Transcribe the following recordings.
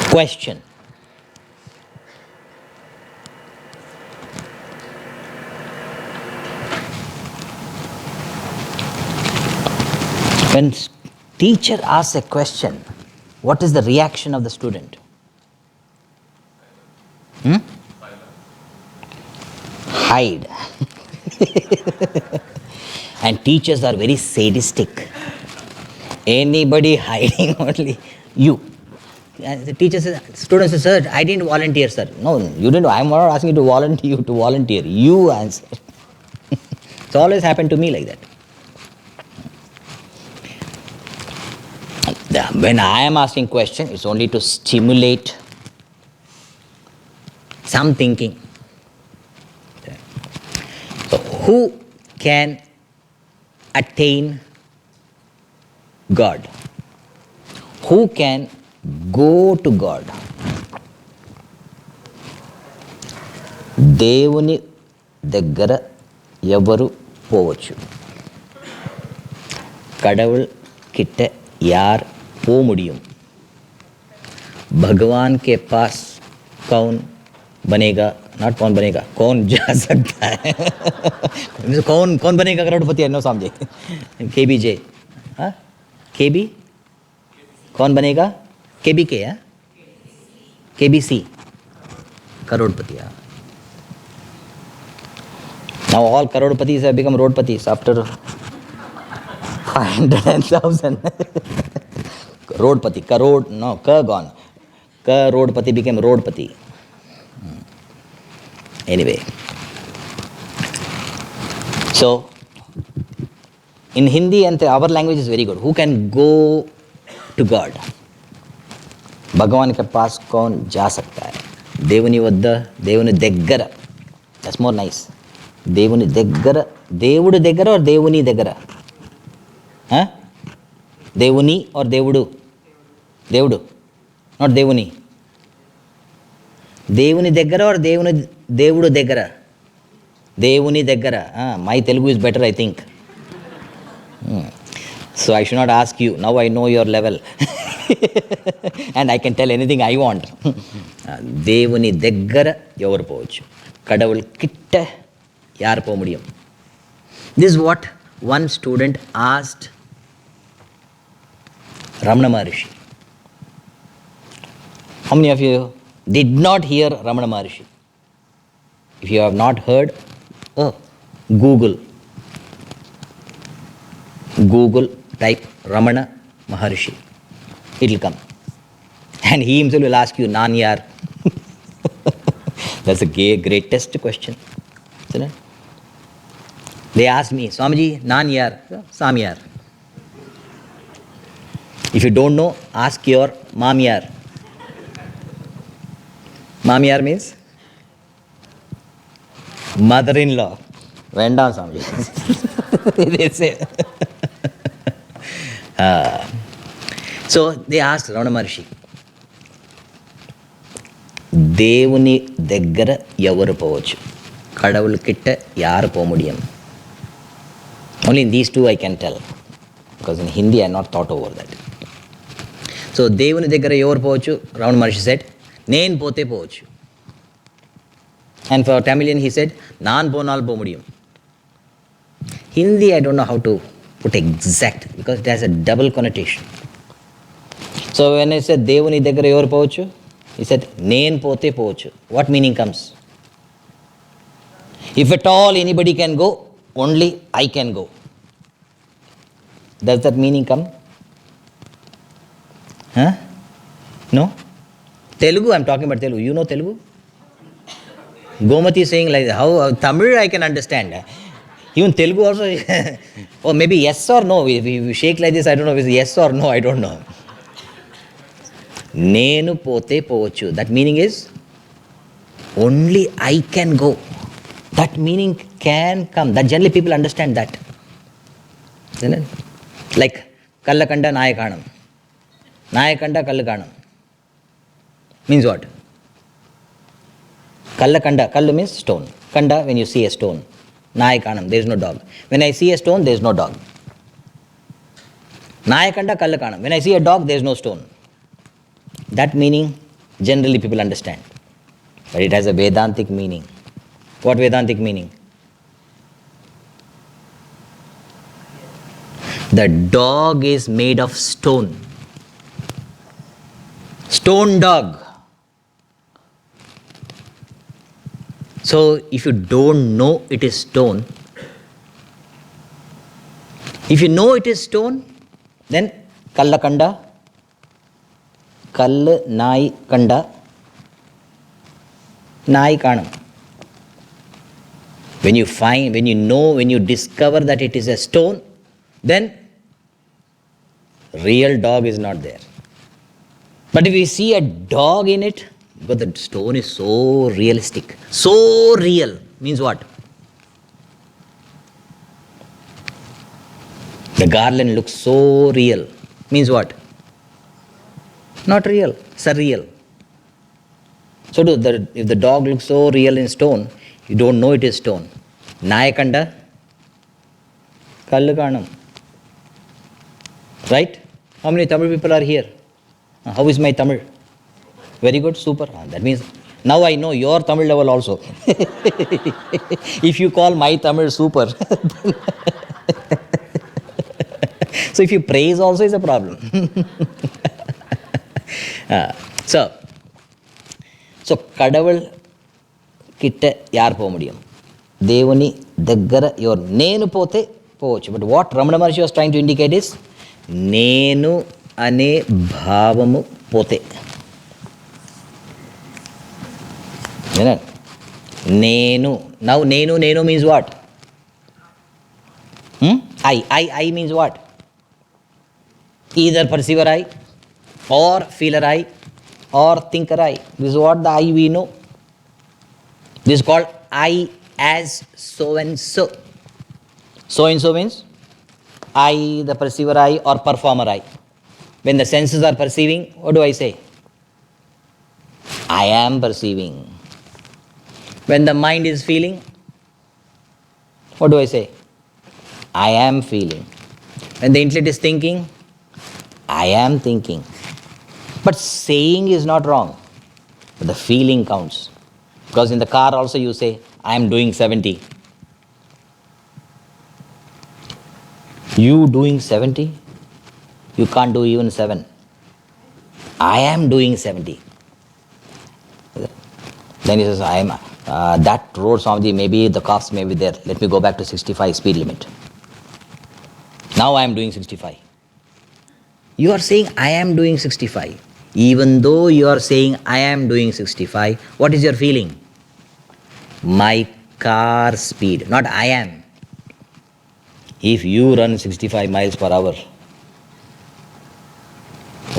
Question. When teacher asks a question, what is the reaction of the student? Hide. And teachers are very sadistic. Anybody hiding only you. And the teacher says, student says, sir, I didn't volunteer, sir. No, you didn't. I'm not asking you to volunteer. You answer. It's always happened to me like that. When I am asking question, it's only to stimulate some thinking. So who can attain God? Who can go to God? దేవుని దగ్గర ఎవరు పోవచ్చు? கடவுள் கிட்ட யார் पो मुड़ियुम? भगवान के पास कौन बनेगा? नॉट कौन बनेगा, कौन जा सकता है? कौन बनेगा करोड़पति? नो समझे. KBJ, हाँ, KB कौन बनेगा? KBK, हाँ, KBC Crorepati. Now all Crorepati have become roadpatis after 500,000. Roadpati, Karod, no, Ka gone. Ka Roadpati became Roadpati. Anyway. So, in Hindi and our language is very good. Who can go to God? Bhagavan ke paas kaun ja sakta hai? Devuni vadda, Devuni deggara. That's more nice. Devuni deggara. Devudu deggara or Devuni deggara? Huh? Devuni or Devudu? Devudu, not Devuni. Devuni deggara or Devudu deggara? Devuni deggara. My Telugu is better, I think. So I should not ask you. Now I know your level. And I can tell anything I want. Devuni deggara evaru pochu. Kadavul kitta yaar po mudiyum. This is what one student asked Ramana Maharishi. How many of you did not hear Ramana Maharishi? If you have not heard, Google, type Ramana Maharishi. It will come. And he himself will ask you, Nan yaar. That's a greatest question. Isn't it? They asked me, Swamiji, Nan yaar, Sam yaar. If you don't know, ask your Mamyar. Mamyar means mother-in-law. Vendam Swamiji. They say. So they asked Ramana Maharishi, Devuni deggara evaru povachu? Kadavul kitta yaar po mudiyum? Only in these two I can tell. Because in Hindi I have not thought over that. So Devuni deggara evaru povachu? Ramana Maharishi said, Nen pote povachu. And for Tamilian he said, Nan ponal po mudiyum. Hindi I don't know how to put exact because it has a double connotation. So when I said Devuni deggara evaru povachu, he said Nen pote povachu. What meaning comes? If at all anybody can go, only I can go. Does that meaning come? Huh? No? Telugu, I'm talking about Telugu. You know Telugu? Gomati is saying like how Tamil I can understand. Even Telugu also. Or maybe yes or no. If you shake like this, I don't know if it's yes or no, I don't know. Nenu pote povachu. That meaning is only I can go. That meaning can come. That generally people understand that. Isn't it? Like Kallakanda Nayakanam. Nayakanda Kallakanam. Means what? Kallakanda. Kallu means stone. Kanda when you see a stone. Nai kanam, there is no dog. When I see a stone, there is no dog. Nai kanda kallu kanam. When I see a dog, there is no stone. That meaning generally people understand. But it has a Vedantic meaning. What Vedantic meaning? The dog is made of stone. Stone dog. So if you don't know it is stone, if you know it is stone, then kalla kanda, kallu nai kanda, nai kanam. When you find, when you know, when you discover that it is a stone, then real dog is not there. But if you see a dog in it, because the stone is so realistic, so real, means what? The garland looks so real, means what? Not real, surreal. So if the dog looks so real in stone, you don't know it is stone. Nayakanda, kallu kanam. Right? How many Tamil people are here? How is my Tamil? Very good, super. That means now I know your Tamil level also. If you call my Tamil super, so if you praise also is a problem. So கடவுள் கிட்ட யார் போக முடியும்? దేవుని దగ్గర ఎవరు? నేను పోతే పోవచ్చు. But what Ramana Maharshi was trying to indicate is నేను అనే భావము పోతే. నేను నౌ నేను means what? I means what? Either perceiver I or feeler I or thinker I. This is what the I we know. This is called I as so and so. So and so means I, the perceiver I or performer I. When the senses are perceiving, what do I say? I am perceiving. When the mind is feeling, what do I say? I am feeling. When the intellect is thinking, I am thinking. But saying is not wrong, but the feeling counts. Because in the car also you say, I am doing 70. You doing 70? You can't do even 7. I am doing 70. Then he says, I am, that road, Swamiji, maybe the cops may be there. Let me go back to 65 speed limit. Now I am doing 65. You are saying, I am doing 65. Even though you are saying, I am doing 65, what is your feeling? My car speed, not I am. If you run 65 miles per hour,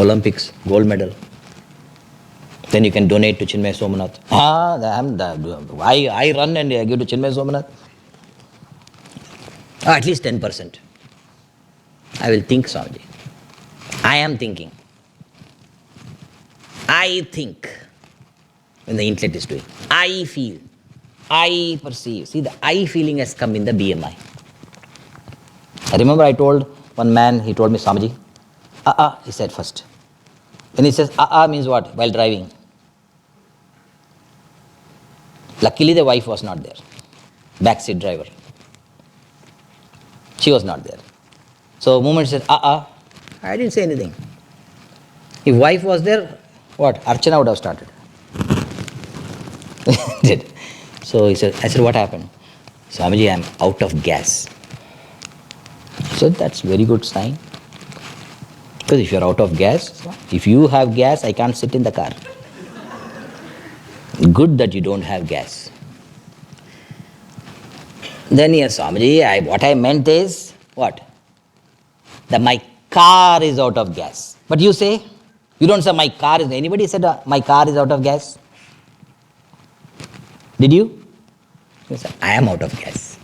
Olympics, gold medal, then you can donate to Chinmaya Somnath. I run and I give to Chinmaya Somnath. At least 10%. I will think, Swamiji. I am thinking. I think when the intellect is doing. I feel. I perceive. See, the I feeling has come in the BMI. I remember I told one man, he told me, Swamiji, he said first. When he says means what? While driving. Luckily the wife was not there. Backseat driver. She was not there. So the moment he said, I didn't say anything. If wife was there, what? Archana would have started. Did. So he said, I said, what happened? Swamiji, I am out of gas. So that's very good sign. Because if you are out of gas, if you have gas, I can't sit in the car. Good that you don't have gas. Then yes, Swamiji, what I meant is, what? That my car is out of gas. But you say, you don't say my car is, anybody said my car is out of gas? Did you? You say, I am out of gas.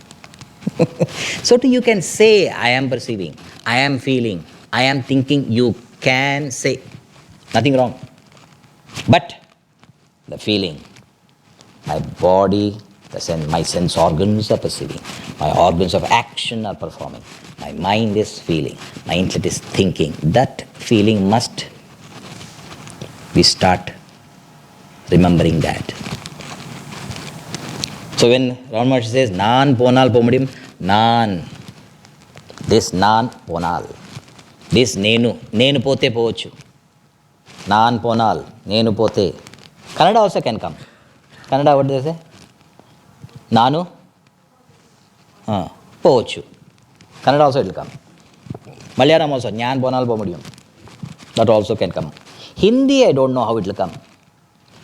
So too you can say, I am perceiving, I am feeling, I am thinking, you can say. Nothing wrong. But the feeling, my body My sense organs are perceiving. My organs of action are performing. My mind is feeling. My intellect is thinking. That feeling must, we start remembering that. So when Ramana Maharshi says, Nan ponal pomudiyum, Nan, this Nan ponal, this Nenu pote pochu, Nan ponal, Nenu pote. Kannada also can come. Kannada, what do they say? Nanu pochu. Kannada also it will come. Malayalam also, Nyan ponal pomudiyum. That also can come. Hindi, I don't know how it will come.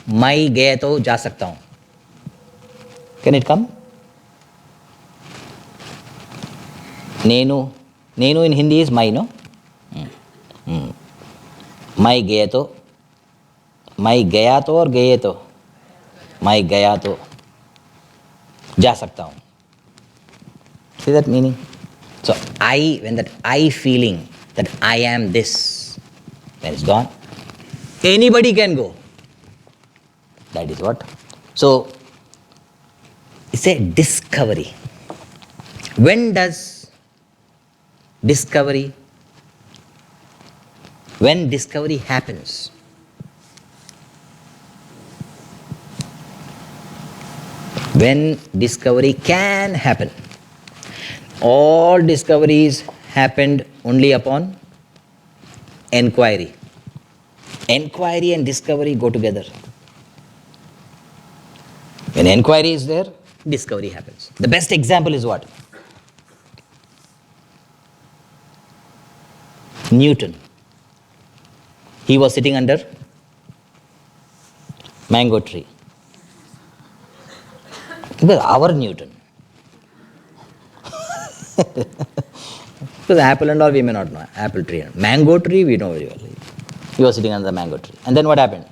Mai gaye to ja sakta hu. Can it come? Nenu in Hindi is my, no? Mai gaya to or gaye to? Mai gaya to ja sakta hu. See that meaning? So when that I feeling that I am this, when it's gone, anybody can go. That is what. So it's a discovery. When does discovery, when discovery happens? When discovery can happen. All discoveries happened only upon enquiry. Enquiry and discovery go together. When enquiry is there, discovery happens. The best example is what? Newton. He was sitting under mango tree. It was our Newton. Because apple and all we may not know. Apple tree. Mango tree we know very well. He was sitting under the mango tree. And then what happened?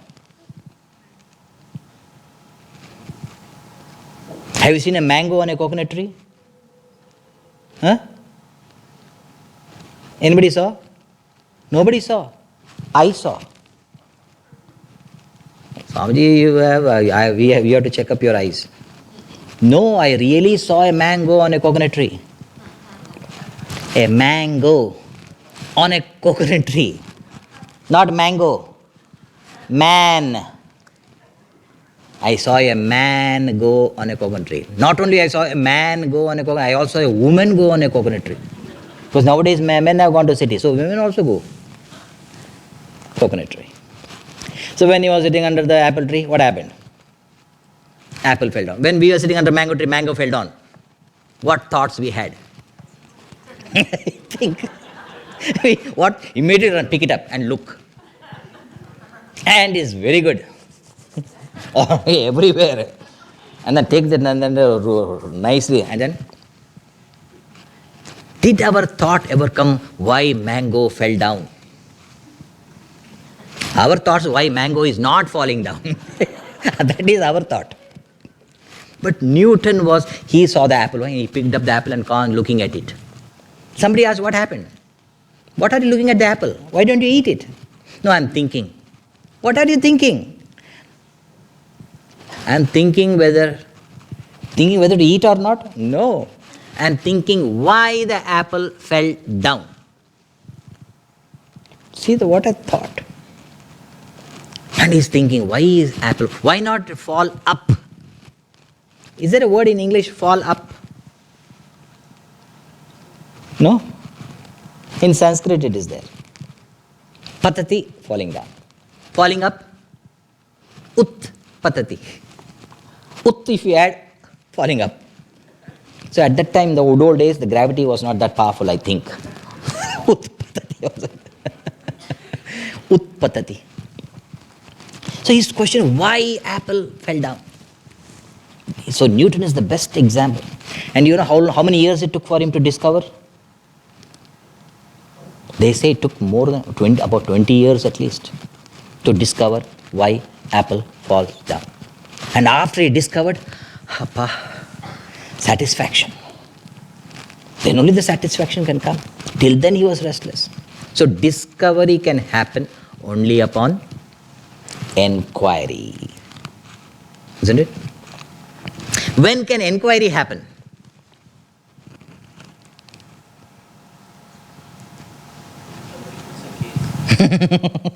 Have you seen a mango on a coconut tree? Huh? Anybody saw? Nobody saw. I saw. Swamiji, you have to check up your eyes. No, I really saw a mango on a coconut tree. A mango on a coconut tree. Not mango. Man. I saw a man go on a coconut tree. Not only I saw a man go on a coconut, I also saw a woman go on a coconut tree. Because nowadays men have gone to city, so women also go. Coconut tree. So when he was sitting under the apple tree, what happened? Apple fell down. When we were sitting under mango tree, mango fell down. What thoughts we had? I think. What? Immediately run, pick it up and look. And it's very good. Everywhere. And then take that and then nicely. And then, did our thought ever come why mango fell down? Our thoughts why mango is not falling down. That is our thought. But Newton he saw the apple, he picked up the apple and gone looking at it. Somebody asked, what happened? What are you looking at the apple? Why don't you eat it? No, I'm thinking. What are you thinking? I'm thinking whether to eat or not? No. I'm thinking why the apple fell down. See what a thought. And he's thinking, why is apple? Why not fall up? Is there a word in English, fall up? No? In Sanskrit it is there. Patati, falling down. Falling up, ut patati. Ut if you add, falling up. So at that time, the old days, the gravity was not that powerful, I think. Ut patati. Ut patati. So his question, why apple fell down? So Newton is the best example. And you know how many years it took for him to discover? They say it took more than about 20 years at least to discover why apple falls down. And after he discovered, satisfaction. Then only the satisfaction can come. Till then he was restless. So discovery can happen only upon enquiry. Isn't it? When can inquiry happen?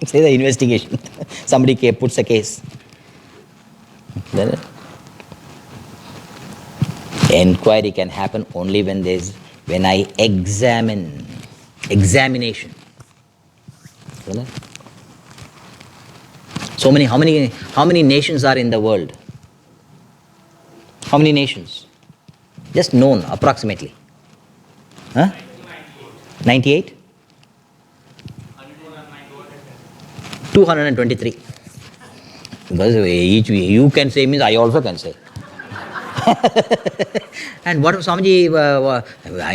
Say the investigation. Somebody puts a case. Then inquiry can happen only when I examine. Examination. So how many nations are in the world? How many nations? Just known approximately. Huh? 98? 223. Because each you can say means I also can say. And what Swamiji,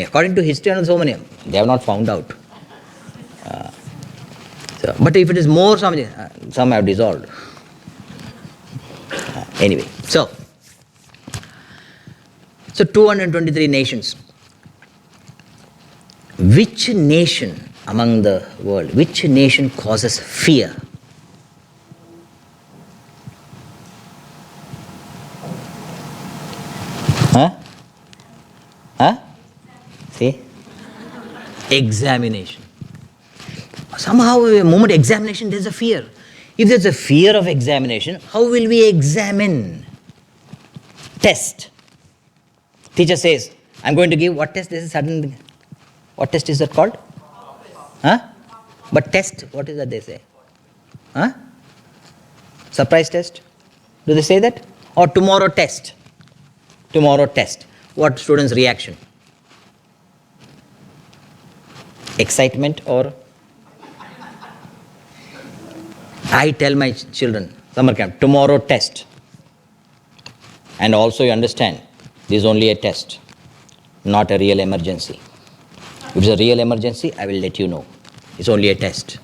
according to history and so many, they have not found out. But if it is more, some have dissolved. Anyway, so 223 nations. Which nation among the world, which nation causes fear? Huh? See? Examination. Somehow, a moment examination, there's a fear. If there's a fear of examination, how will we examine? Test. Teacher says, I'm going to give what test? This is sudden. What test is that called? Huh? But test, what is that they say? Huh? Surprise test? Do they say that? Or tomorrow test? Tomorrow test. What student's reaction? Excitement or? I tell my children, summer camp, tomorrow test. And also you understand, this is only a test, not a real emergency. If it's a real emergency, I will let you know. It's only a test.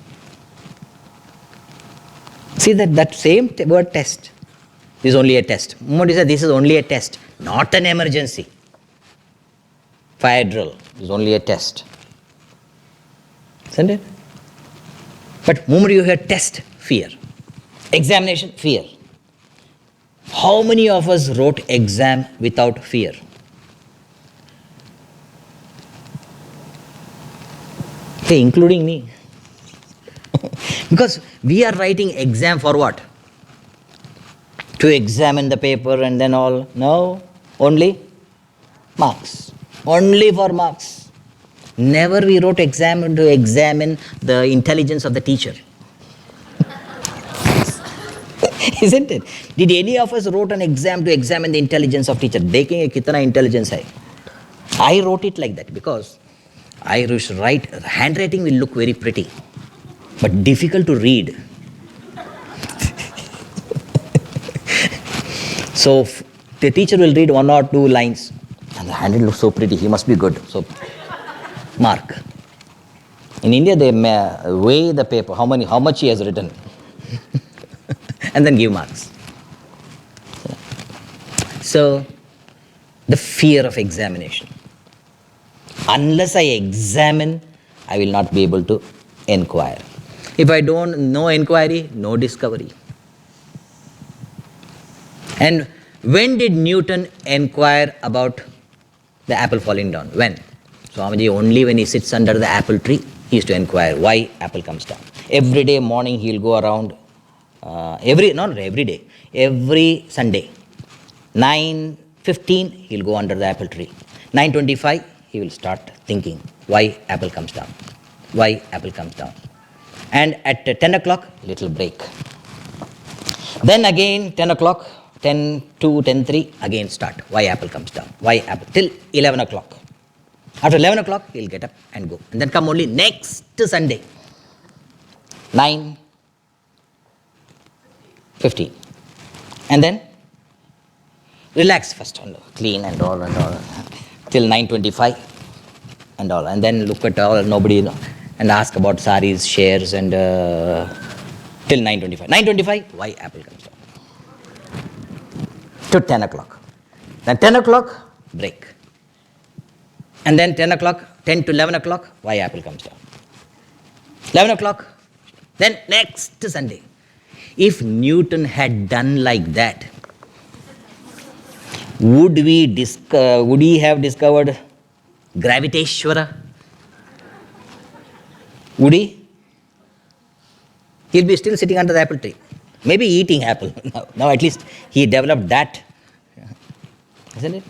See that same word test. This is only a test. Modi said this is only a test, not an emergency. Fire drill is only a test. Isn't it? But moment you hear test, fear. Examination, fear. How many of us wrote exam without fear? Hey, including me. Because we are writing exam for what? To examine the paper and then all. No, only marks. Only for marks. Never we wrote exam to examine the intelligence of the teacher. Isn't it? Did any of us wrote an exam to examine the intelligence of teacher? Dekhenge kitna intelligence hai. I wrote it like that because I used to write, handwriting will look very pretty, but difficult to read. So the teacher will read 1 or 2 lines and the handwriting looks so pretty, he must be good. So mark. In India they weigh the paper, how much he has written and then give marks. So the fear of examination. Unless I examine, I will not be able to inquire. If I don't know inquiry, no discovery. And when did Newton inquire about the apple falling down? When? Swamiji, only when he sits under the apple tree, he used to inquire why apple comes down. Every day morning he will go around, every Sunday, 9:15 he will go under the apple tree. 9:25 he will start thinking why apple comes down. Why apple comes down. And at 10 o'clock, little break. Then again 10 o'clock, 10 to 10:03, again start. Why apple comes down? Why apple? Till 11 o'clock. After 11 o'clock, he'll get up and go. And then come only next Sunday, 9:15. And then relax first, clean and all, till 9:25 and all. And then look at all, nobody, and ask about saris, shares, and till 9:25. 9:25, why apple comes down? To 10 o'clock. Then 10 o'clock, break. And then 10 o'clock, 10 to 11 o'clock, why apple comes down? 11 o'clock, then next Sunday. If Newton had done like that, Would he have discovered Graviteshwara? Would he? He'll be still sitting under the apple tree. Maybe eating apple. Now at least he developed that. Isn't it?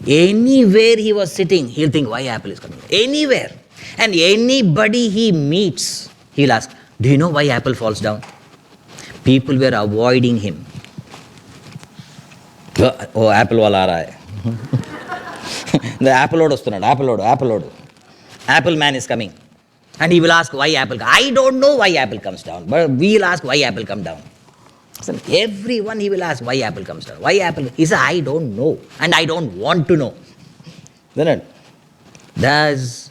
Anywhere he was sitting, he'll think, why apple is coming? Anywhere. And anybody he meets, he'll ask, do you know why apple falls down? People were avoiding him. Oh, apple wala aa raha hai. The apple load vastunnadu, apple load. Apple man is coming. And he will ask why apple. I don't know why apple comes down, but we'll ask why apple come down. So everyone he will ask why apple comes down. Why apple? He said, I don't know and I don't want to know. Isn't it? There's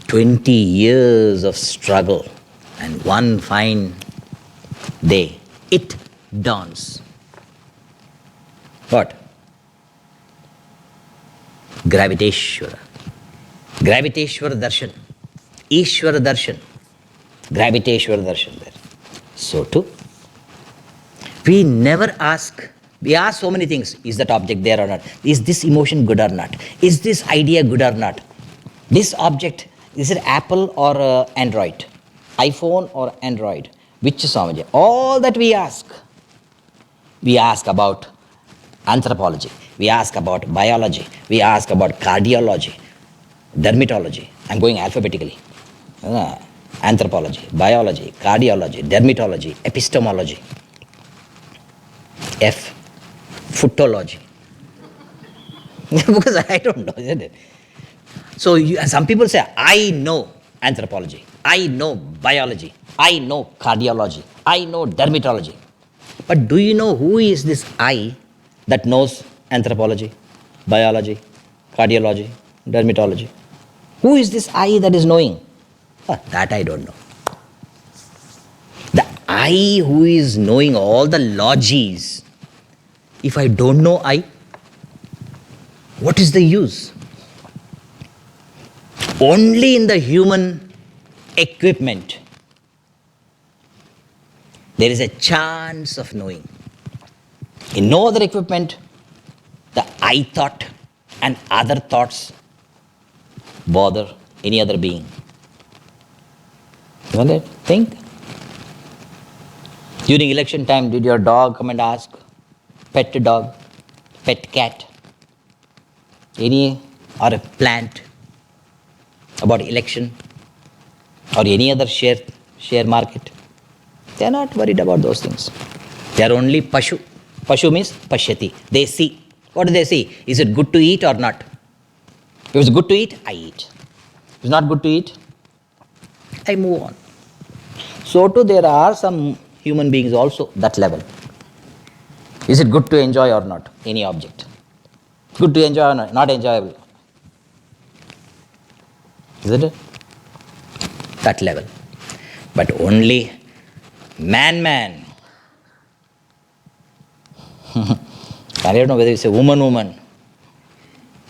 20 years of struggle, and one fine day it dawns. What? Graviteshwara. Graviteshwara darshan. Ishwara darshan. Graviteshwara darshan there. So too, we never ask. We ask so many things. Is that object there or not? Is this emotion good or not? Is this idea good or not? This object, is it Apple or Android? iPhone or Android? Which Swamiji? All that we ask. We ask about anthropology. We ask about biology. We ask about cardiology, dermatology. I'm going alphabetically. Anthropology, biology, cardiology, dermatology, epistemology. F, footology. Because I don't know, isn't it? So some people say, I know anthropology, I know biology, I know cardiology, I know dermatology. But do you know who is this I that knows anthropology, biology, cardiology, dermatology? Who is this I that is knowing? That I don't know. The I who is knowing all the logies, if I don't know I, what is the use? Only in the human equipment there is a chance of knowing. In no other equipment, the I thought and other thoughts bother any other being. Isn't it? Think. During election time, did your dog come and ask? Pet dog, pet cat, any or a plant about election or any other share market? They are not worried about those things. They are only pashu. Pashu means pashyati. They see. What do they see? Is it good to eat or not? If it's good to eat, I eat. If it's not good to eat, I move on. So too there are some human beings also that level. Is it good to enjoy or not? Any object. Good to enjoy or not? Not enjoyable. Isn't it? That level. But only man. I don't know whether you say woman.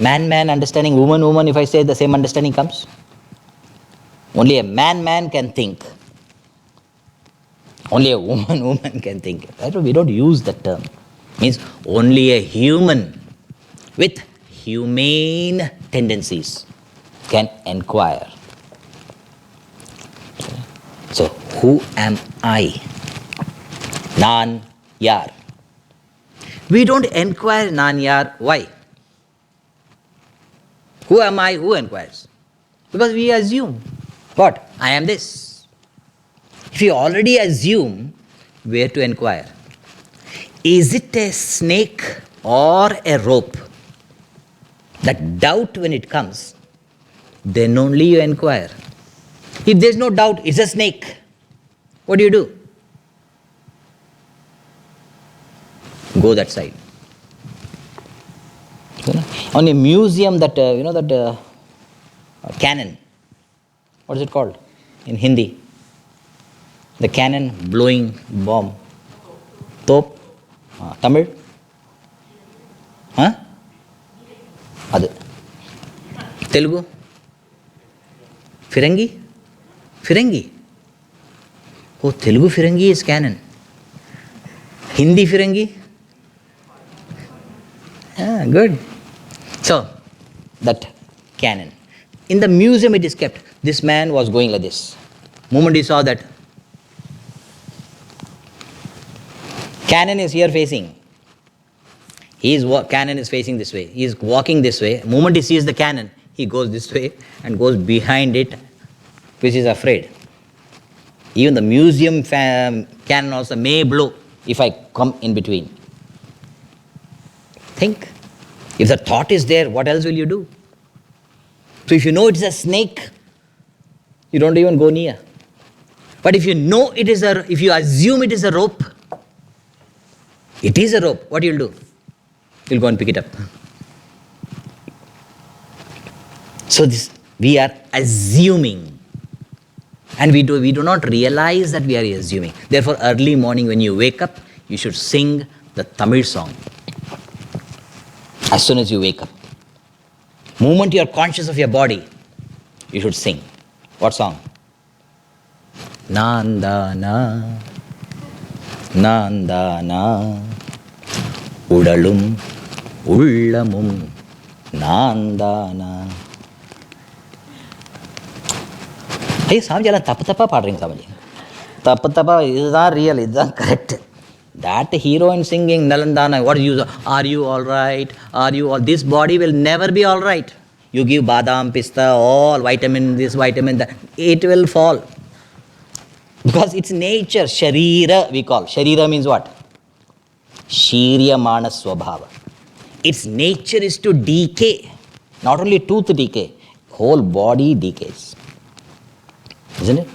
Man understanding woman, if I say the same understanding comes. Only a man can think. Only a woman can think. We don't use that term. Means only a human with humane tendencies can inquire. So, who am I? Nan yar. We don't inquire nan yar. Why? Who am I? Who inquires? Because we assume. What? I am this. If you already assume, where to inquire? Is it a snake or a rope? That doubt when it comes, then only you inquire. If there is no doubt, it's a snake. What do? Go that side. On a museum that, cannon. What is it called in Hindi? The cannon blowing bomb. Top. Tamil? Huh? Adu. Telugu? Firangi? Oh, Telugu Firangi is cannon. Hindi Firangi? Good. So, that cannon. In the museum it is kept. This man was going like this. Moment he saw that cannon is here facing. Cannon is facing this way. He is walking this way. Moment he sees the cannon, he goes this way and goes behind it, which is afraid. Even the museum cannon also may blow if I come in between. Think. If the thought is there, what else will you do? So if you know it is a snake, you don't even go near. But if you know it is if you assume it is a rope, it is a rope, what you'll do? You'll go and pick it up. So we are assuming. And we do not realize that we are assuming. Therefore, early morning when you wake up, you should sing the Tamil song. As soon as you wake up. Moment you are conscious of your body, you should sing. What song? Nandana, Nandana, Udalum, Ullamum, Nandana. Hey, Swami, you tapa paadring Swami. Tapa, is that real? Is that correct? That heroine singing Nalandana, what you are you all right? Are you all? This body will never be all right. You give badam, pista, all vitamin, this vitamin, that, it will fall. Because it's nature, sharira we call. Sharira means what? Shiryamana swabhava. Its nature is to decay. Not only tooth decay, whole body decays. Isn't it?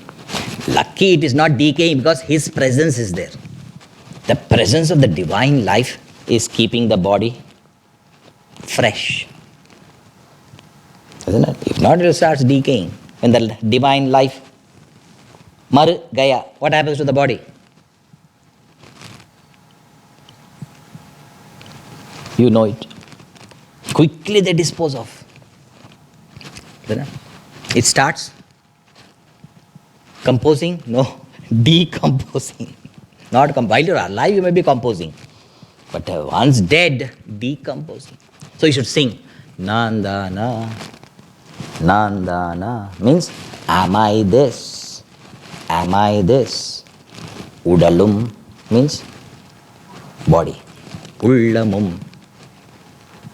Lucky it is not decaying because His presence is there. The presence of the divine life is keeping the body fresh. Isn't it? If not, it starts decaying. When the divine life, mar gaya, what happens to the body? You know it. Quickly they dispose of. Isn't it? It starts composing? No, decomposing. Not while you are alive, you may be composing. But once dead, decomposing. So you should sing. Nandana, Nandana. Means, am I this? Am I this? Udalum means body. Ullamum,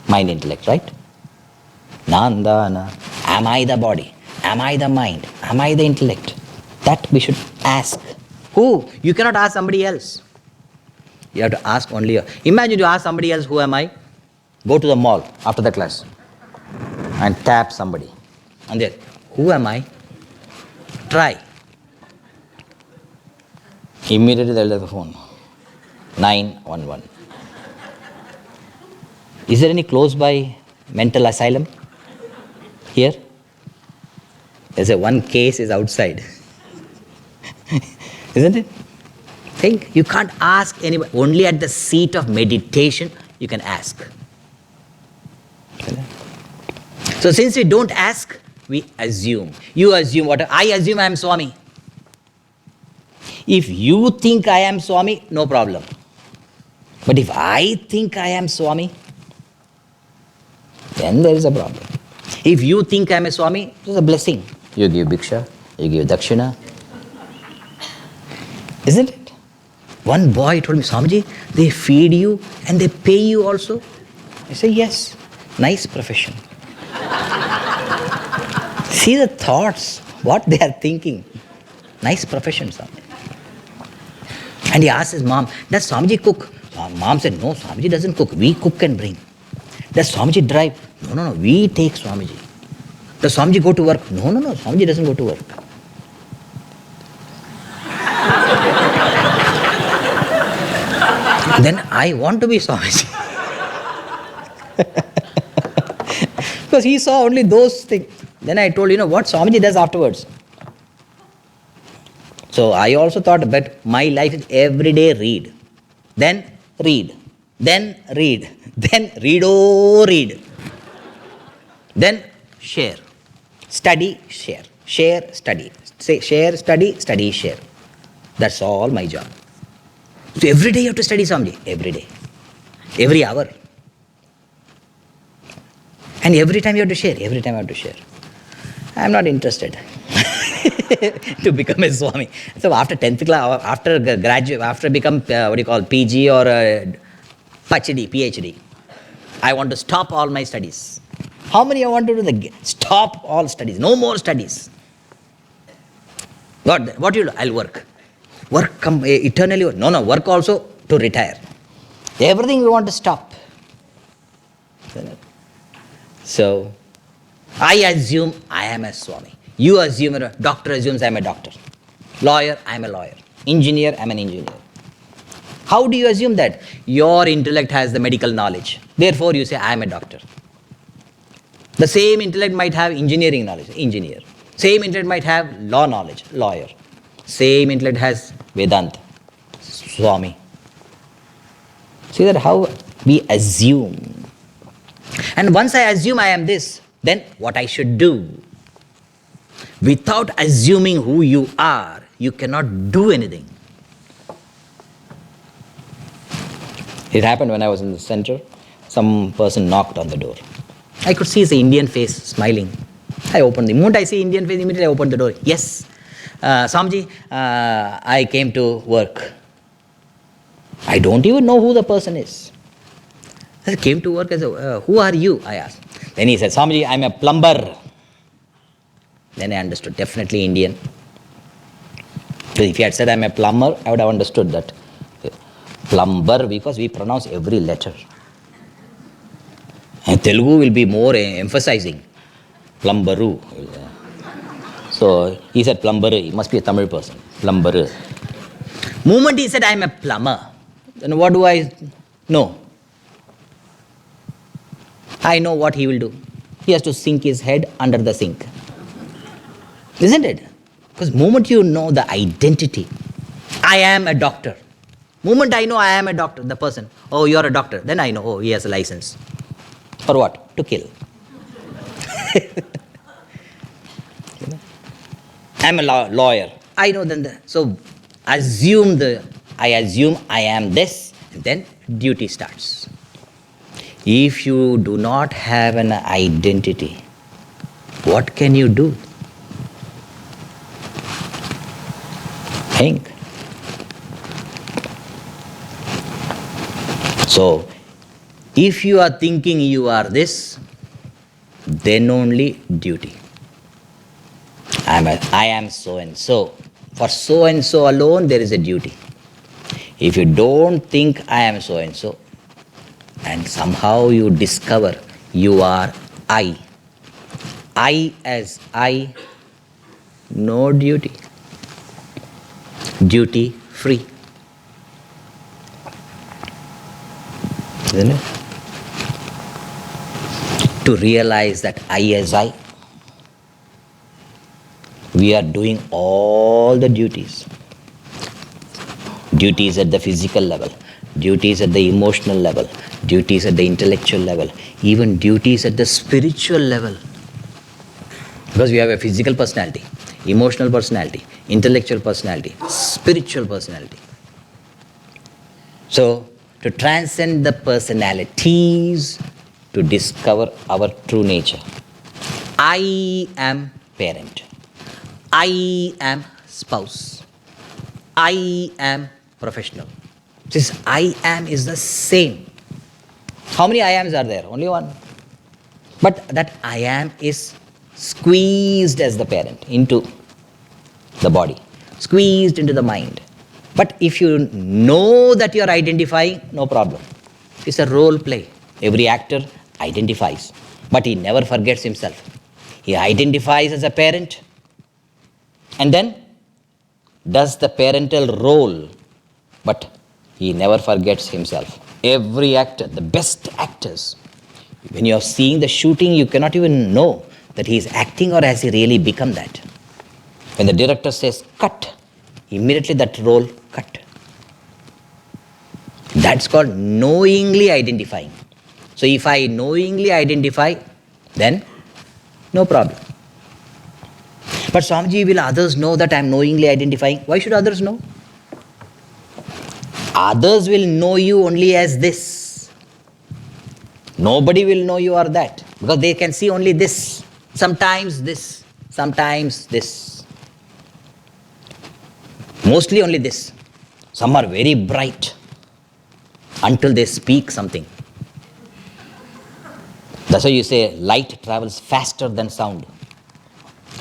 mind, intellect, right? Nandana. Am I the body? Am I the mind? Am I the intellect? That we should ask. Who? You cannot ask somebody else. You have to ask only. Imagine you ask somebody else, who am I? Go to the mall after the class and tap somebody. And there, who am I? Try. Immediately they'll have the phone. 911. Is there any close by mental asylum here? There's one case is outside. Isn't it? Think. You can't ask anybody. Only at the seat of meditation you can ask. So since we don't ask, we assume. You assume what? I assume I am Swami. If you think I am Swami, no problem. But if I think I am Swami, then there is a problem. If you think I am a Swami, it is a blessing. You give bhiksha, you give dakshina. Isn't it? One boy told me, Swamiji, they feed you and they pay you also. I say, yes, nice profession. See the thoughts, what they are thinking. Nice profession, Swamiji. And he asked his mom, does Swamiji cook? Mom said, no, Swamiji doesn't cook. We cook and bring. Does Swamiji drive? No, we take Swamiji. Does Swamiji go to work? No, Swamiji doesn't go to work. Then I want to be Swamiji. Because he saw only those things. Then I told, what Swamiji does afterwards. So I also thought that my life is every day read. Then read. Then read. Then read. Then share. Study, share. Share, study. Say share, study, share. That's all my job. So every day you have to study Swamiji. Every day. Every hour. And every time you have to share, every time I have to share. I am not interested to become a Swami. So after 10th class, after graduate, after become PG or PhD, I want to stop all my studies. How many I want to do? Stop all studies, no more studies. What do you do? I'll work. Work eternally. No, work also to retire. Everything we want to stop. So, I assume I am a Swami. You assume, a doctor assumes I am a doctor. Lawyer, I am a lawyer. Engineer, I am an engineer. How do you assume that? Your intellect has the medical knowledge. Therefore, you say, I am a doctor. The same intellect might have engineering knowledge, engineer. Same intellect might have law knowledge, lawyer. Same intellect has Vedanta, Swami. See that how we assume. And once I assume I am this, then what I should do? Without assuming who you are, you cannot do anything. It happened when I was in the center. Some person knocked on the door. I could see his Indian face smiling. I opened the moment I see Indian face, immediately I opened the door. Yes, Swamiji, I came to work. I don't even know who the person is. I came to work. I said, who are you? I asked. Then he said, Swamiji, I'm a plumber. Then I understood, definitely Indian. So if he had said I'm a plumber, I would have understood that. Plumber, because we pronounce every letter. And Telugu will be more emphasizing. Plumbaru. So he said plumbaru. He must be a Tamil person. Plumbaru. Moment he said I am a plumber. Then what do I know? I know what he will do. He has to sink his head under the sink. Isn't it? Because moment you know the identity, I am a doctor. Moment I know I am a doctor, the person, oh, you're a doctor, then I know, oh, he has a license. For what? To kill. I'm a lawyer. I know then. So I assume I am this, and then duty starts. If you do not have an identity, what can you do? Think. So, if you are thinking you are this, then only duty. I am so and so. For so and so alone, there is a duty. If you don't think I am so and so, and somehow you discover you are I as I, no duty. Duty free. Isn't it? To realize that I as I, we are doing all the duties. Duties at the physical level, duties at the emotional level, duties at the intellectual level, even duties at the spiritual level. Because we have a physical personality, emotional personality, intellectual personality, spiritual personality. So, to transcend the personalities, to discover our true nature. I am parent. I am spouse. I am professional. This I am is the same. How many I ams are there? Only one. But that I am is squeezed as the parent into the body, squeezed into the mind. But if you know that you are identifying, no problem. It's a role play. Every actor identifies, but he never forgets himself. He identifies as a parent and then does the parental role, but he never forgets himself. Every actor, the best actors, when you are seeing the shooting, you cannot even know that he is acting or has he really become that. When the director says cut, immediately that role cut. That's called knowingly identifying. So if I knowingly identify, then no problem. But Swamiji, will others know that I am knowingly identifying? Why should others know? Others will know you only as this. Nobody will know you are that. Because they can see only this, sometimes this, sometimes this. Mostly only this. Some are very bright until they speak something. That's why you say light travels faster than sound.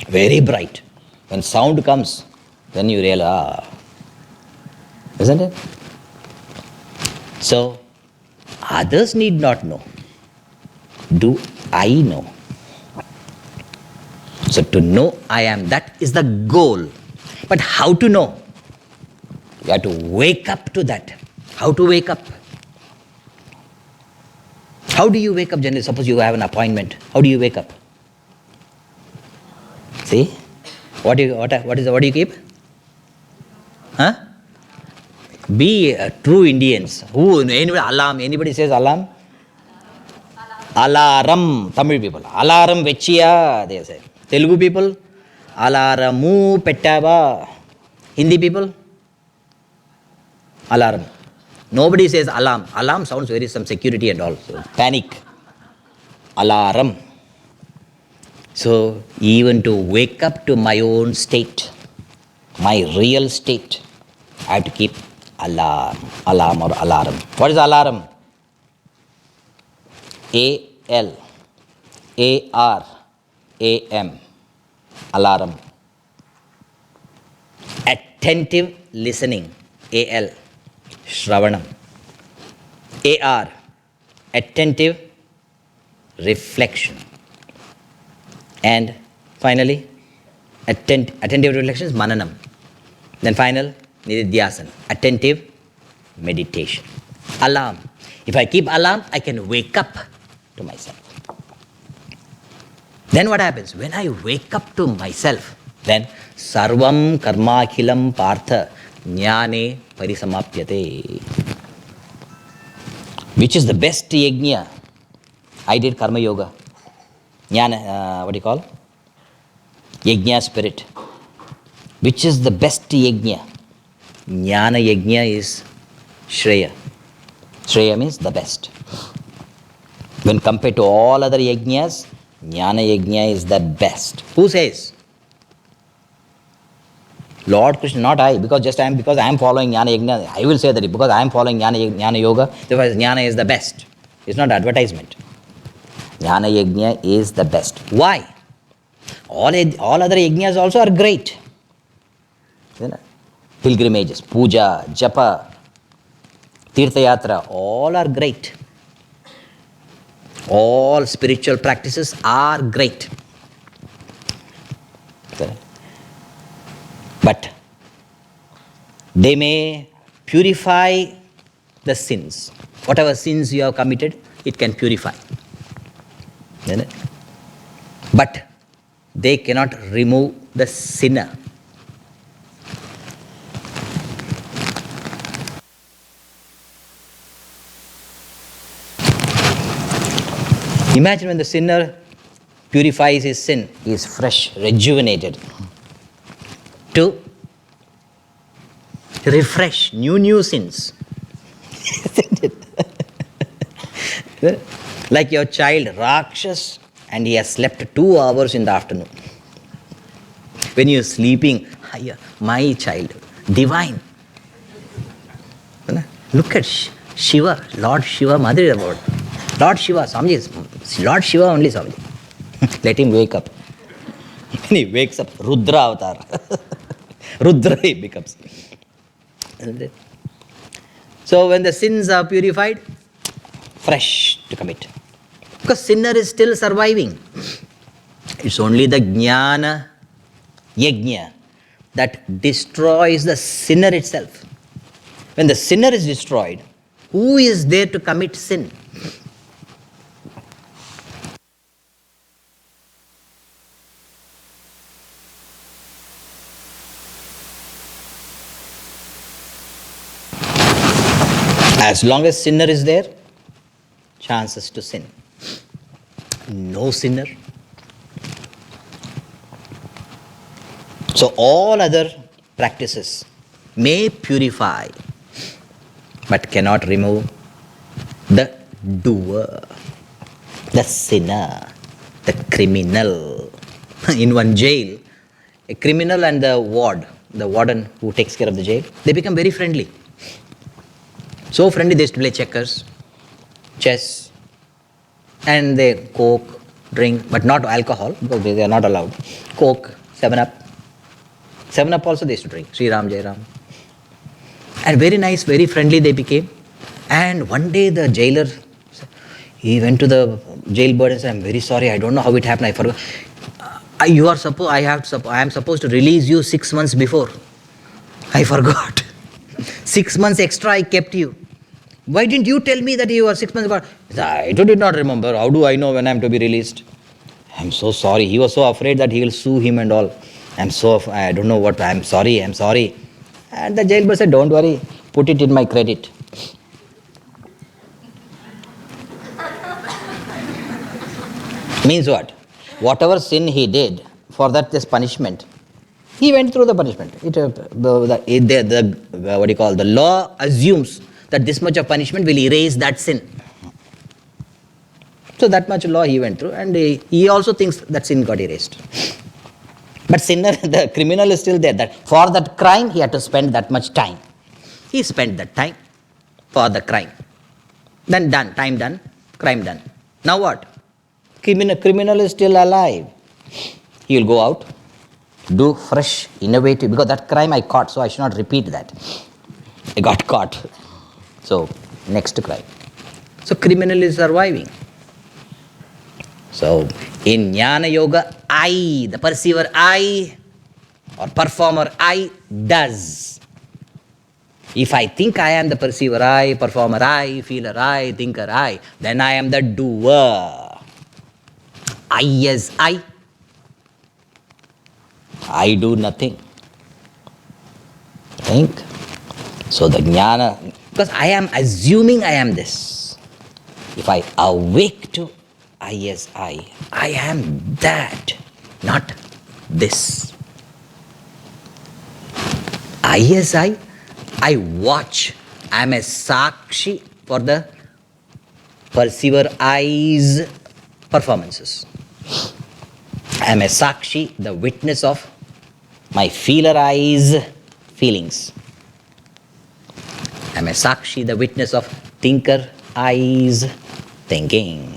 Very bright. When sound comes, then you realize, isn't it? So, others need not know. Do I know? So, to know I am, that is the goal. But how to know? You have to wake up to that. How to wake up? How do you wake up generally? Suppose you have an appointment. How do you wake up? See? What do you keep? Huh? Be true Indians. Anybody says alarm? Alaram. Tamil people. Alaram vechiya, they say. Telugu people? Alaramu pettava. Hindi people? Alarm. Nobody says alarm. Alarm sounds very some security and all. So panic. Alarm. So even to wake up to my own state, my real state, I have to keep alarm. Alarm or alarm. What is alarm? A-L-A-R-A-M. Alarm. Attentive listening. A-L. Shravanam. A-R. Attentive reflection. And finally, attentive reflection is mananam. Then final, nididhyasana. Attentive meditation. Alarm. If I keep alarm, I can wake up to myself. Then what happens? When I wake up to myself, then sarvam karmakhilam partha jnane parisamapyate. Which is the best yajna? I did karma yoga. Jnana, what do you call? Yajna spirit. Which is the best yajna? Jnana yajna is Shreya. Shreya means the best. When compared to all other yajnas, Jnana yajna is the best. Who says? Lord Krishna, not I, because I am following Jnana yajna, I will say that because I am following Jnana yoga, therefore Jnana is the best. It's not advertisement. Jnana yajna is the best. Why? All other yajnas also are great. Pilgrimages, puja, japa, tirtha yatra, all are great. All spiritual practices are great. But they may purify the sins. Whatever sins you have committed, it can purify. But they cannot remove the sinner. Imagine when the sinner purifies his sin, he is fresh, rejuvenated. To refresh new sins. Isn't it? Like your child, Rakshas, and he has slept 2 hours in the afternoon. When you are sleeping, my child, divine. Look at Shiva, Lord Shiva, Mother about. Lord Shiva, Swamiji, Lord Shiva only, Swamiji. Let him wake up. When he wakes up, Rudra avatar. Rudra he becomes. Isn't it? So when the sins are purified, fresh to commit. Because sinner is still surviving. It's only the jnana yajna that destroys the sinner itself. When the sinner is destroyed, who is there to commit sin? As long as sinner is there, chances to sin. No sinner. So all other practices may purify, but cannot remove the doer. The sinner, the criminal. In one jail, a criminal and the warden who takes care of the jail, they become very friendly. So friendly, they used to play checkers, chess, and they coke, drink, but not alcohol, because they are not allowed. Coke, 7-Up. 7-Up also they used to drink, Sri Ram, Jai Ram. And very nice, very friendly they became. And one day the jailer, he went to the jailbird and said, I'm very sorry, I don't know how it happened, I forgot. I am supposed to release you 6 months before. I forgot. 6 months extra I kept you. Why didn't you tell me that you were 6 months ago? I did not remember. How do I know when I am to be released? I'm so sorry. He was so afraid that he will sue him and all. I don't know what, I'm sorry. And the jailbird said, don't worry, put it in my credit. Means what? Whatever sin he did, for that this punishment, he went through the punishment. The law assumes that this much of punishment will erase that sin. So that much law he went through, and he also thinks that sin got erased. But sinner, the criminal is still there. That for that crime he had to spend that much time. He spent that time for the crime. Then done, time done, crime done. Now what? Criminal is still alive. He will go out, do fresh, innovative, because that crime I caught, so I should not repeat that. I got caught. So, next crime. So, criminal is surviving. So, in Jnana Yoga, I, the perceiver I, or performer I, does. If I think I am the perceiver I, performer I, feeler I, thinker I, then I am the doer. I as I do nothing. Think. So the jnana, because I am assuming I am this. If I awake to I as I am that, not this. I as I watch. I am a sakshi for the perceiver I's performances. I am a sakshi, the witness of my feeler I's feelings. I am a sakshi, the witness of thinker I's thinking.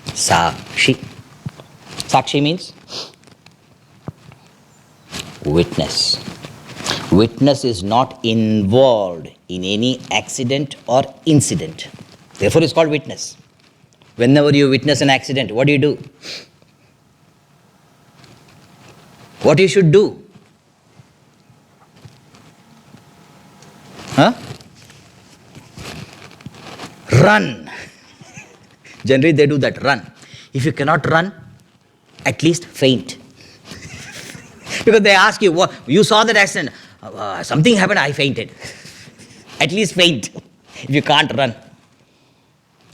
Sakshi. Sakshi means witness. Witness is not involved in any accident or incident. Therefore, it's called witness. Whenever you witness an accident, what do? What you should do? Run. Generally, they do that, run. If you cannot run, at least faint. Because they ask you, what, you saw that accident, something happened, I fainted. At least faint, if you can't run.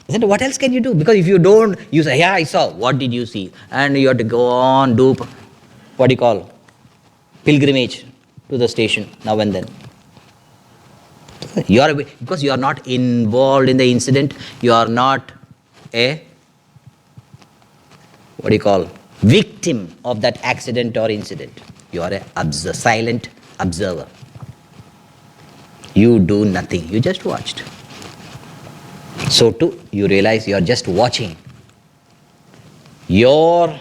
Isn't it? What else can you do? Because if you don't, you say, yeah, I saw. What did you see? And you have to go on, do, pilgrimage to the station now and then. Because you are not involved in the incident, you are not a, victim of that accident or incident. You are a silent observer. You do nothing, you just watched. So too, you realize you are just watching. Your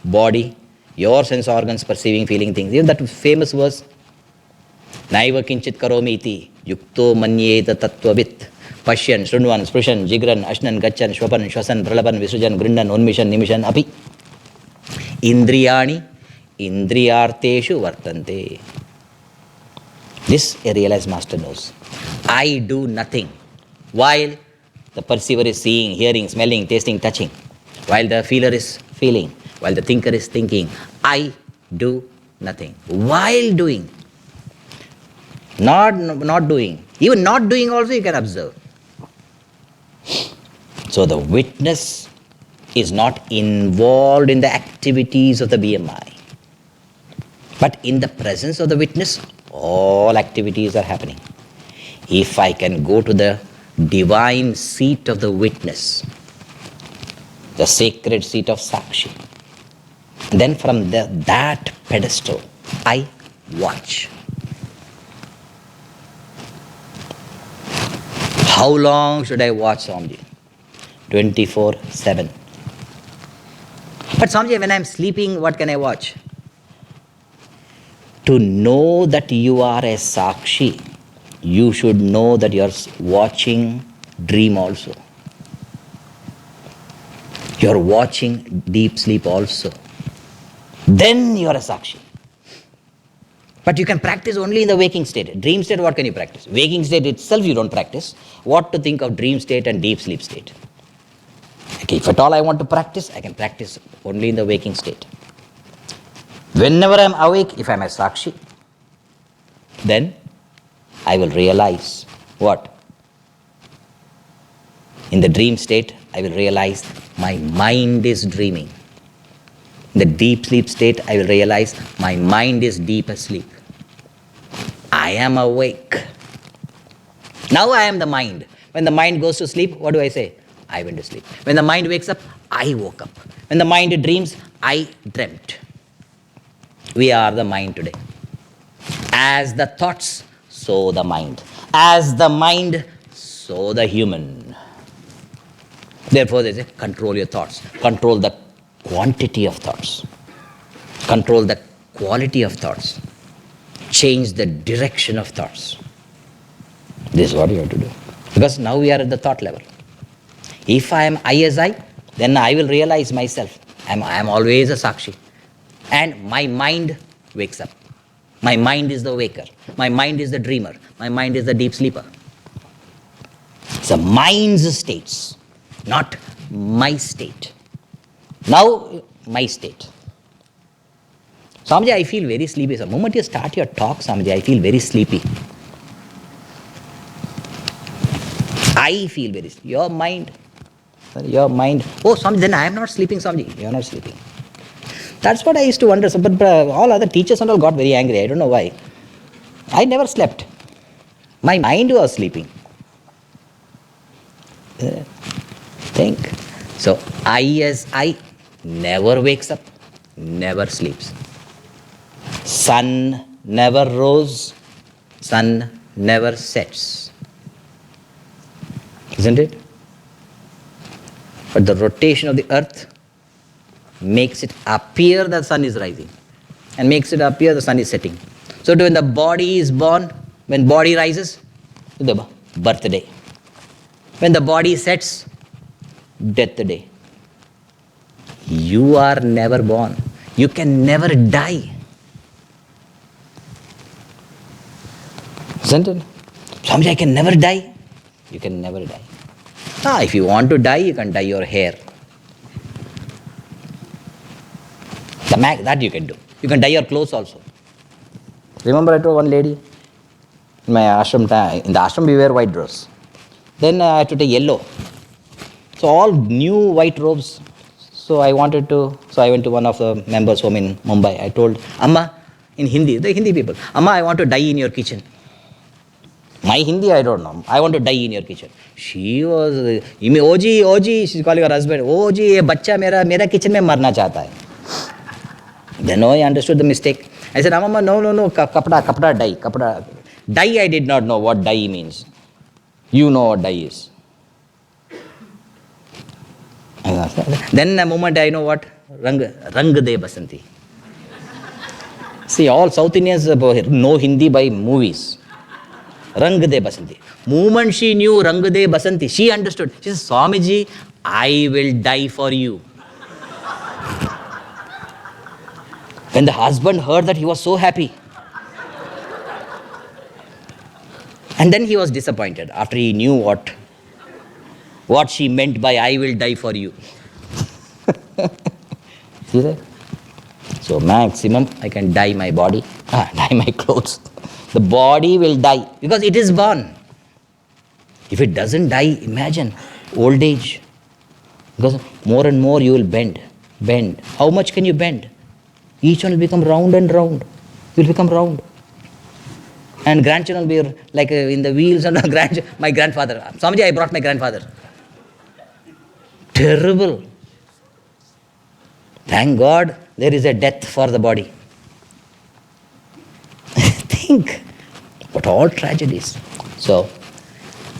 body, your sense organs perceiving, feeling things. Even that famous verse, Naiva kinchit karomi iti, yukto manyeta tattvavit, pashyan, shrunvan, sprishan, jigran, ashnan, gachan, shwapan, shwasan, pralapan, visujan, grindan, unmishan, nimishan, api. Indriyani, indriyarteshu vartante. This a realized master knows. I do nothing. While the perceiver is seeing, hearing, smelling, tasting, touching, while the feeler is feeling, while the thinker is thinking, I do nothing. While doing, not doing, even not doing also you can observe. So the witness is not involved in the activities of the BMI. But in the presence of the witness, all activities are happening. If I can go to the divine seat of the witness, the sacred seat of Sakshi. Then from that pedestal, I watch. How long should I watch, Swamiji? 24/7. But Swamiji, when I am sleeping, what can I watch? To know that you are a Sakshi, you should know that you are watching dream also. You are watching deep sleep also. Then you are a Sakshi. But you can practice only in the waking state. Dream state, what can you practice? Waking state itself you don't practice. What to think of dream state and deep sleep state? Okay, if at all I want to practice, I can practice only in the waking state. Whenever I am awake, if I am a Sakshi, then I will realize what? In the dream state, I will realize my mind is dreaming. In the deep sleep state, I will realize my mind is deep asleep. I am awake. Now I am the mind. When the mind goes to sleep, what do I say? I went to sleep. When the mind wakes up, I woke up. When the mind dreams, I dreamt. We are the mind today. As the thoughts, so the mind. As the mind, so the human. Therefore, they say, control your thoughts. Control the quantity of thoughts. Control the quality of thoughts. Change the direction of thoughts. This is what you have to do. Because now we are at the thought level. If I am I as I, then I will realize myself. I am always a Sakshi. And my mind wakes up. My mind is the waker. My mind is the dreamer. My mind is the deep sleeper. It's a mind's states, not my state. Now, my state. Swamiji, I feel very sleepy. The moment you start your talk, Swamiji, I feel very sleepy. I feel very sleepy. Your mind. Oh, Swamiji, then I am not sleeping, Swamiji. You are not sleeping. That's what I used to wonder. But all other teachers and all got very angry. I don't know why. I never slept. My mind was sleeping. Think. So, I as I never wakes up, never sleeps. Sun never rose, sun never sets. Isn't it? But the rotation of the earth makes it appear the sun is rising and makes it appear the sun is setting. So when the body is born, when body rises, the birthday. When the body sets, death day. You are never born. You can never die. Isn't it? Swamiji, I can never die. You can never die. If you want to die, you can dye your hair. That you can do. You can dye your clothes also. Remember I told one lady, in my ashram time, in the ashram we wear white dress. Then I had to take yellow. So all new white robes. So I went to one of the members' home in Mumbai. I told, Amma, in Hindi, the Hindi people, Amma, I want to die in your kitchen. My Hindi, I don't know. I want to die in your kitchen. She was, Oji, she's calling her husband, Oji, ye bachcha mera kitchen mein marna chahta hai. Then I understood the mistake. I said, Amma, no, kapda, dye, kapda. Dye, I did not know what dye means. You know what dye is. Then a moment I know what? Rang de basanti. See, all South Indians know Hindi by movies. Rang de basanti. Moment she knew Rang de basanti, she understood. She says, Swamiji, I will die for you. When the husband heard that, he was so happy. And then he was disappointed after he knew what she meant by I will die for you. See that? So maximum I can dye my body, dye my clothes. The body will die because it is born. If it doesn't die, imagine old age. Because more and more you will bend. How much can you bend? Each one will become round and round. You will become round. And grandchildren will be like in the wheels and my grandfather. Swamiji, I brought my grandfather. Terrible. Thank God there is a death for the body. Think what all tragedies. So,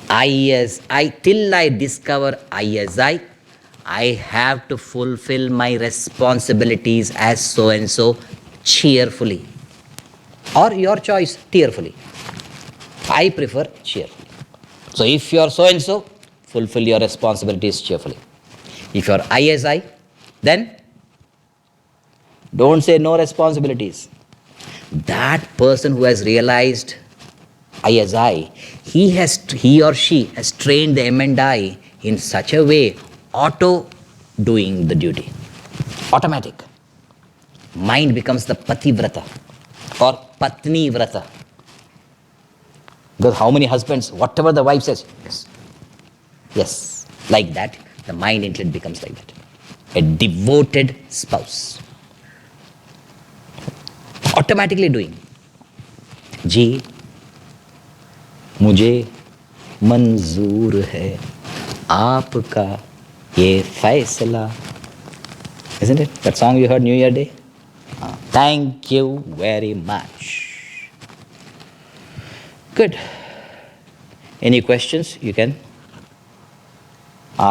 till I discover I have to fulfill my responsibilities as so and so cheerfully. Or your choice, tearfully. I prefer cheerfully. So if you are so and so, fulfill your responsibilities cheerfully. If you are I, then don't say no responsibilities. That person who has realized I, he or she has trained the M and I in such a way, auto doing the duty. Automatic. Mind becomes the pativrata or patni vrata. Because how many husbands, whatever the wife says, yes, yes, like that, the mind intellect becomes like that. A devoted spouse. Automatically doing. जी मुझे मंजूर है आपका ये फैसला. Isn't it? That song you heard New Year Day? Thank you very much. Good. Any questions? You can